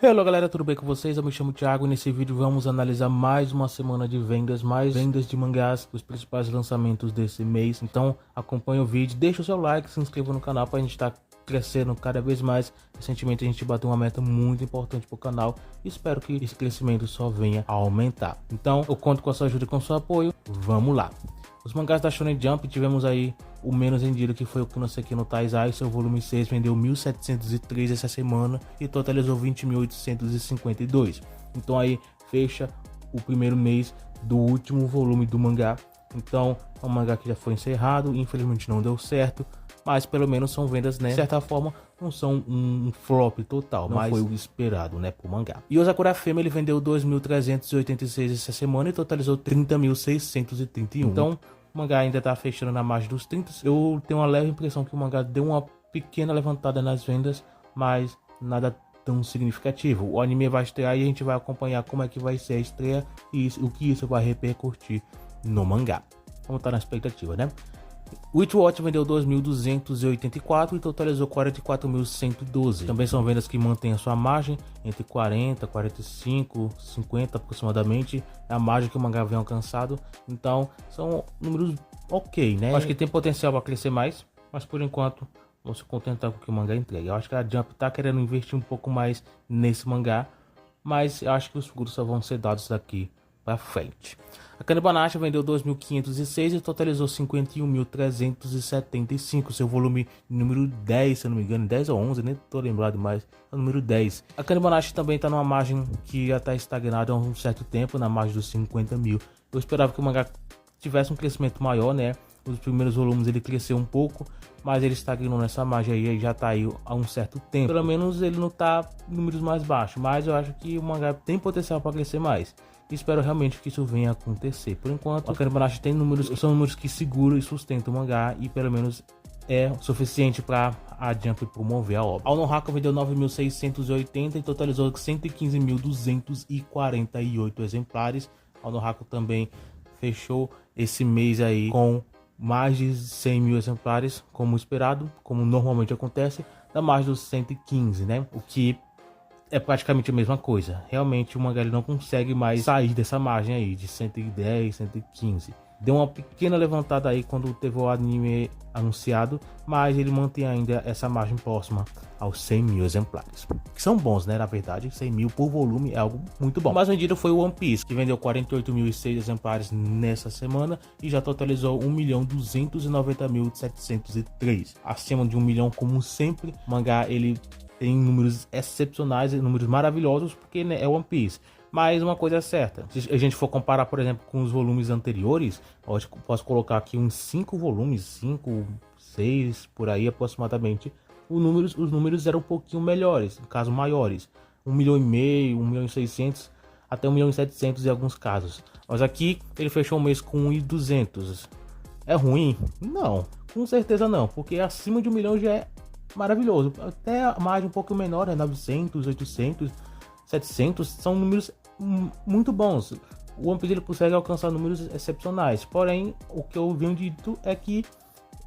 Hello galera, tudo bem com vocês? Eu me chamo Thiago e nesse vídeo vamos analisar mais uma semana de vendas, mais vendas de mangás, os principais lançamentos desse mês. Então acompanhe o vídeo, deixa o seu like, se inscreva no canal para a gente estar crescendo cada vez mais. Recentemente a gente bateu uma meta muito importante para o canal e espero que esse crescimento só venha a aumentar. Então eu conto com a sua ajuda e com o seu apoio, vamos lá! Os mangás da Shonen Jump, tivemos aí o menos vendido, que foi o Kunoseki no Taizai. Seu volume 6 vendeu 1.703 essa semana e totalizou 20.852. Então aí fecha o primeiro mês do último volume do mangá. Então é um mangá que já foi encerrado, infelizmente não deu certo, mas pelo menos são vendas, né? De certa forma não são um flop total, mas foi o esperado, né, pro mangá. E o Sakura Fame, ele vendeu 2.386 essa semana e totalizou 30.631. Então o mangá ainda tá fechando na margem dos 30. Eu tenho uma leve impressão que o mangá deu uma pequena levantada nas vendas, mas nada tão significativo. O anime vai estrear e a gente vai acompanhar como é que vai ser a estreia e o que isso vai repercutir no mangá. Vamos estar na expectativa, né? Witchwatch vendeu 2.284 e totalizou 44.112. Também são vendas que mantêm a sua margem entre 40, 45, 50 aproximadamente. É a margem que o mangá vem alcançado. Então são números ok, né? Eu acho que tem potencial para crescer mais, mas por enquanto vamos se contentar com o que o mangá entrega. Eu acho que a Jump tá querendo investir um pouco mais nesse mangá, mas eu acho que os frutos só vão ser dados daqui para frente. A Kanebanashi vendeu 2.506 e totalizou 51.375, seu volume número 10, se eu não me engano, 10 ou 11, nem tô lembrado mais, é o número 10. A Kanebanashi também está numa margem que já está estagnada há um certo tempo, na margem dos 50 mil. Eu esperava que o mangá tivesse um crescimento maior, né? Os primeiros volumes ele cresceu um pouco, mas ele estagnou nessa margem aí, já tá aí há um certo tempo. Pelo menos ele não tá em números mais baixos, mas eu acho que o mangá tem potencial para crescer mais. Espero realmente que isso venha a acontecer. Por enquanto, a Kanebanashi tem números, são números que seguram e sustentam o mangá e pelo menos é suficiente para a Jump promover a obra. A Onohaka vendeu 9.680 e totalizou 115.248 exemplares. A Onohaka também fechou esse mês aí com mais de 100 mil exemplares, como esperado, como normalmente acontece, da margem dos 115, né? O que é praticamente a mesma coisa. Realmente o mangá não consegue mais sair dessa margem aí de 110, 115. Deu uma pequena levantada aí quando teve o anime anunciado, mas ele mantém ainda essa margem próxima aos 100 mil exemplares. Que são bons, né? Na verdade, 100 mil por volume é algo muito bom. O mais vendido foi o One Piece, que vendeu 48.006 exemplares nessa semana e já totalizou 1.290.703. Acima de 1 milhão, como sempre. O mangá, ele tem números excepcionais, números maravilhosos, porque né, é One Piece. Mas uma coisa é certa, se a gente for comparar, por exemplo, com os volumes anteriores, posso colocar aqui uns 5 volumes, 5, 6, por aí aproximadamente, os números eram um pouquinho melhores, no caso maiores. 1,5 milhão, 1.600.000, até 1.700.000 em alguns casos. Mas aqui ele fechou o mês com 1.200. É ruim? Não, com certeza não, porque acima de 1 milhão já é maravilhoso. Até a margem um pouco menor, é 900, 800, 700, são números muito bons. O One Piece ele consegue alcançar números excepcionais, porém o que eu venho dito é que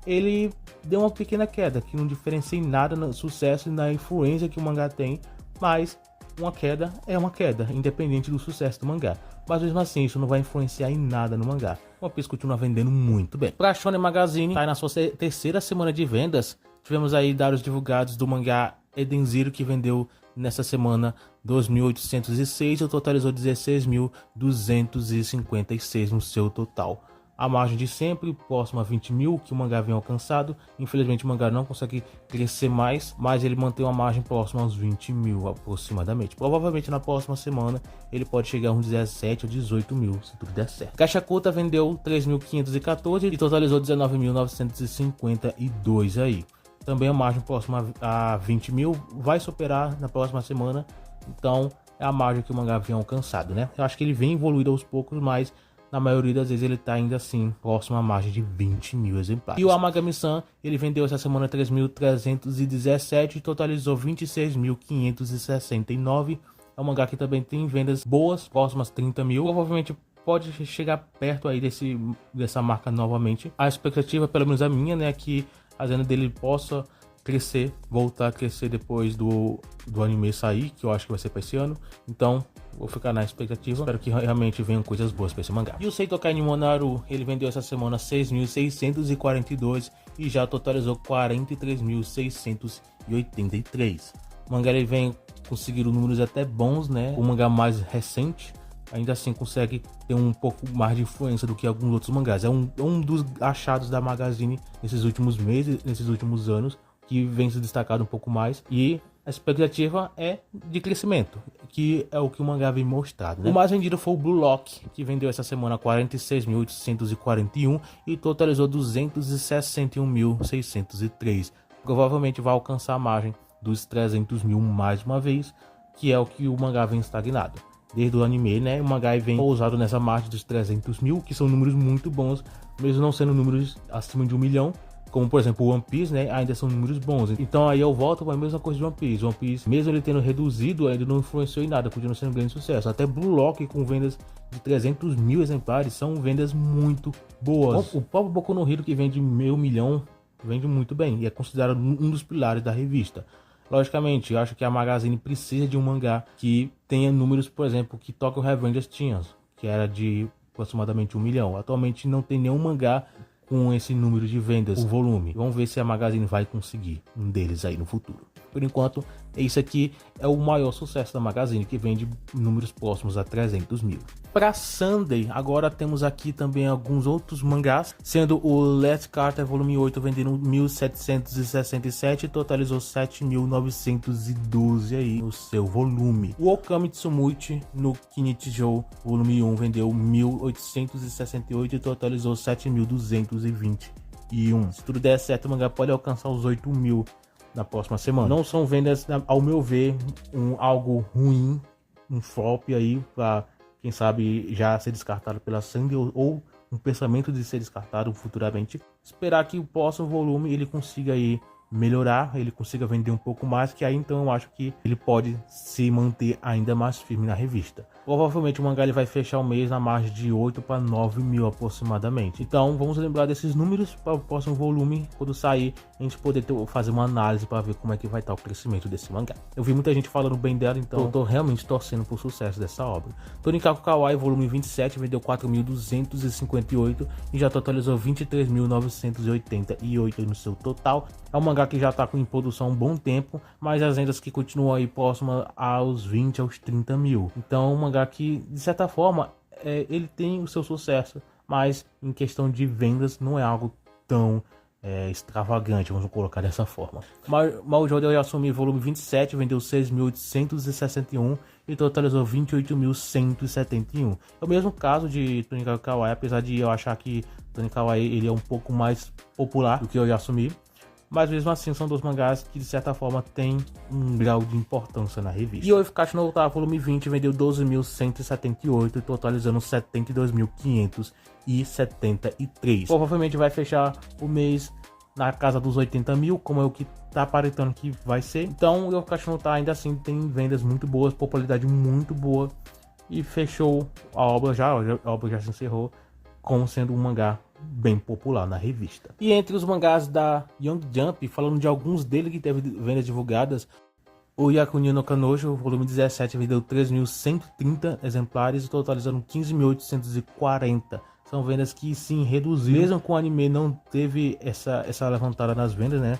ele deu uma pequena queda, que não diferencia em nada no sucesso e na influência que o mangá tem, mas uma queda é uma queda, independente do sucesso do mangá. Mas mesmo assim, isso não vai influenciar em nada no mangá. O One Piece continua vendendo muito bem. Para a Shonen Magazine, tá na sua terceira semana de vendas. Tivemos aí dados divulgados do mangá Eden Zero, que vendeu nessa semana 2.806 e totalizou 16.256 no seu total. A margem de sempre, próxima a 20 mil, que o mangá vem alcançado. Infelizmente o mangá não consegue crescer mais, mas ele mantém uma margem próxima aos 20 mil aproximadamente. Provavelmente na próxima semana ele pode chegar a uns 17 ou 18 mil, se tudo der certo. Caixa Curta vendeu 3.514 e totalizou 19.952 aí. Também a margem próxima a 20 mil, vai superar na próxima semana. Então é a margem que o mangá vem alcançado, né? Eu acho que ele vem evoluindo aos poucos, mas na maioria das vezes ele está ainda assim próximo à margem de 20 mil exemplares. E o Amagami-san, ele vendeu essa semana 3.317 e totalizou 26.569. É um mangá que também tem vendas boas, próximas a 30 mil. Provavelmente pode chegar perto aí dessa marca novamente. A expectativa, pelo menos a minha, né, é que a venda dele possa crescer, voltar a crescer depois do anime sair, que eu acho que vai ser para esse ano. Então vou ficar na expectativa, espero que realmente venham coisas boas para esse mangá. E o Seitokai Nimonaru, ele vendeu essa semana 6.642 e já totalizou 43.683. O mangá ele vem conseguindo números até bons, né? O mangá mais recente ainda assim consegue ter um pouco mais de influência do que alguns outros mangás. É um dos achados da Magazine nesses últimos meses, nesses últimos anos, que vem se destacado um pouco mais, e a expectativa é de crescimento, que é o que o mangá vem mostrado, né? O mais vendido foi o Blue Lock, que vendeu essa semana 46.841 e totalizou 261.603. Provavelmente vai alcançar a margem dos 300 mil mais uma vez, que é o que o mangá vem estagnado. Desde o anime, né, o mangá vem pousado nessa margem dos 300 mil, que são números muito bons, mesmo não sendo números acima de 1 milhão, como por exemplo o One Piece, né, ainda são números bons. Então aí eu volto para a mesma coisa de One Piece. One Piece, mesmo ele tendo reduzido, ainda não influenciou em nada, continua sendo um grande sucesso. Até Blue Lock, com vendas de 300 mil exemplares, são vendas muito boas. O próprio Boku no Hero, que vende 1 milhão, vende muito bem e é considerado um dos pilares da revista. Logicamente, eu acho que a Magazine precisa de um mangá que tenha números, por exemplo, que Tokyo Revengers tinha, que era de aproximadamente 1 milhão. Atualmente não tem nenhum mangá com esse número de vendas, o volume. Vamos ver se a Magazine vai conseguir um deles aí no futuro. Por enquanto, esse aqui é o maior sucesso da Magazine, que vende números próximos a 300 mil. Para Sunday, agora temos aqui também alguns outros mangás, sendo o Last Carter Volume 8 vendendo 1.767 e totalizou 7.912 aí no seu volume. O Okami Tsumuichi no Kinichijou Volume 1 vendeu 1.868 e totalizou 7.221. Se tudo der certo, o mangá pode alcançar os 8 mil na próxima semana. Não são vendas, ao meu ver, algo ruim, um flop aí para quem sabe já ser descartado pela Sunday ou um pensamento de ser descartado futuramente. Esperar que o próximo volume ele consiga aí melhorar, ele consiga vender um pouco mais, que aí então eu acho que ele pode se manter ainda mais firme na revista. Provavelmente o mangá ele vai fechar o mês na margem de 8 para 9 mil aproximadamente. Então vamos lembrar desses números para o próximo volume, quando sair a gente poder fazer uma análise para ver como é que vai estar o crescimento desse mangá. Eu vi muita gente falando bem dela, então eu tô realmente torcendo por sucesso dessa obra. Tonikaku Kawaii volume 27 vendeu 4.258 e já totalizou 23.988 no seu total. É um mangá que já está em produção há um bom tempo, mas as vendas que continuam aí próximas aos 20, aos 30 mil. Então é um mangá que, de certa forma, ele tem o seu sucesso, mas em questão de vendas não é algo tão extravagante, vamos colocar dessa forma. Mahjoujo Yasumi volume 27 vendeu 6.861 e totalizou 28.171. É o mesmo caso de Tonikaku Kawaii, apesar de eu achar que Tonikaku Kawaii ele é um pouco mais popular do que o Yasumi. Mas mesmo assim são dois mangás que de certa forma tem um grau de importância na revista. E o Ifukatsu no Uta volume 20 vendeu 12.178 e totalizando 72.573. Provavelmente vai fechar o mês na casa dos 80 mil, como é o que tá aparentando que vai ser. Então o Ifukatsu no Uta ainda assim tem vendas muito boas, popularidade muito boa e fechou a obra já se encerrou como sendo um mangá bem popular na revista. E entre os mangás da Young Jump, falando de alguns deles que teve vendas divulgadas, o Yakunin no Kanojo, volume 17, vendeu 3.130 exemplares, totalizando 15.840. São vendas que sim reduziram. Mesmo com o anime não teve essa levantada nas vendas, né?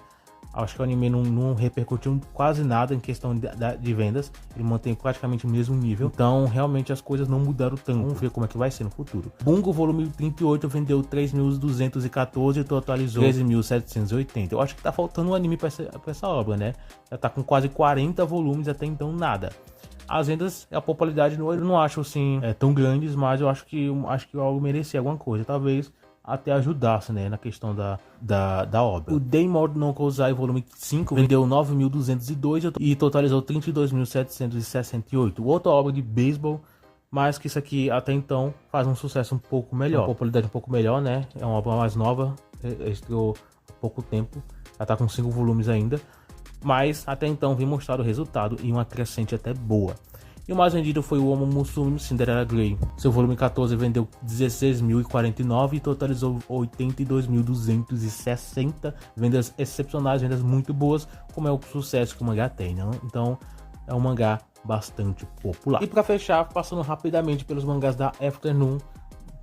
Acho que o anime não repercutiu quase nada em questão de vendas. Ele mantém praticamente o mesmo nível. Então, realmente, as coisas não mudaram tanto. Vamos ver como é que vai ser no futuro. Bungo, volume 38, vendeu 3.214 e totalizou 13.780. Eu acho que tá faltando um anime pra essa obra, né? Já tá com quase 40 volumes, até então nada. As vendas, a popularidade, eu não acho assim tão grandes, mas eu acho que algo merecia alguma coisa. Talvez até ajudasse, né, na questão da obra. O Daimon no Kozai volume 5 vendeu 9.202 e totalizou 32.768. Outra obra de beisebol, mas que isso aqui até então faz um sucesso um pouco melhor, uma popularidade um pouco melhor, né? É uma obra mais nova, estreou há pouco tempo, já tá com 5 volumes ainda, mas até então vem mostrar o resultado e uma crescente até boa. E o mais vendido foi o Omo Musume Cinderella Grey. Seu volume 14 vendeu 16.049 e totalizou 82.260. Vendas excepcionais, vendas muito boas, como é o sucesso que o mangá tem, né? Então é um mangá bastante popular. E para fechar, passando rapidamente pelos mangás da Afternoon,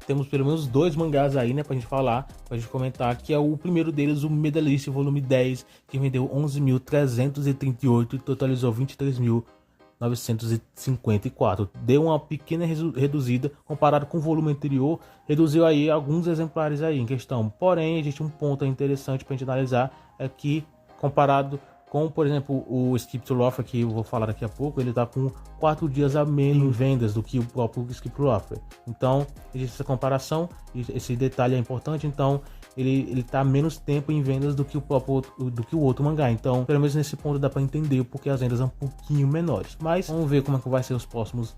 temos pelo menos 2 mangás aí, né, pra gente falar, pra gente comentar, que é o primeiro deles, o Medalist volume 10, que vendeu 11.338 e totalizou 23.954. Deu uma pequena reduzida comparado com o volume anterior, reduziu aí alguns exemplares aí em questão. Porém, existe um ponto interessante pra gente analisar, é que comparado com, por exemplo, o Skip to Loafer, que eu vou falar daqui a pouco, ele tá com 4 dias a menos em vendas do que o próprio Skip to Loafer. Então, existe essa comparação, esse detalhe é importante. Então, ele tá menos tempo em vendas do que o outro mangá. Então, pelo menos nesse ponto dá para entender porque as vendas são um pouquinho menores. Mas vamos ver como é que vai ser os próximos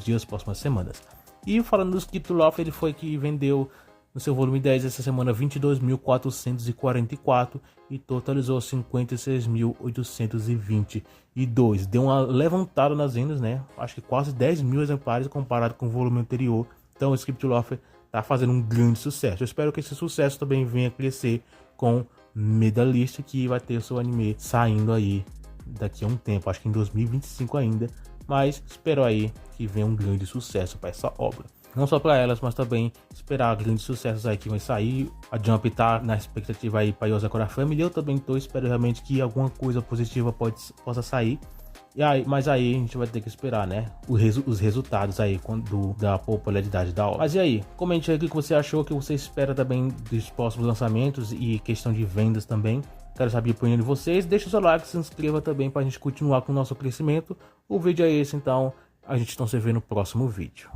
dias, próximas semanas. E falando do Skip to Loafer, ele foi que vendeu no seu volume 10 essa semana 22.444 e totalizou 56.822. Deu uma levantada nas vendas, né? Acho que quase 10 mil exemplares comparado com o volume anterior. Então o Skip to Loafer tá fazendo um grande sucesso. Eu espero que esse sucesso também venha crescer com Medalist, que vai ter o seu anime saindo aí daqui a um tempo, acho que em 2025 ainda. Mas espero aí que venha um grande sucesso para essa obra. Não só para elas, mas também esperar grandes sucessos aí que vai sair. A Jump tá na expectativa aí para Yozakura Family. Eu também espero realmente que alguma coisa positiva possa sair. Mas aí a gente vai ter que esperar, né? Os resultados aí da popularidade da obra. Mas e aí? Comente aí o que você achou, o que você espera também dos próximos lançamentos e questão de vendas também. Quero saber a opinião de vocês. Deixa o seu like, se inscreva também para a gente continuar com o nosso crescimento. O vídeo é esse, então a gente se vê no próximo vídeo.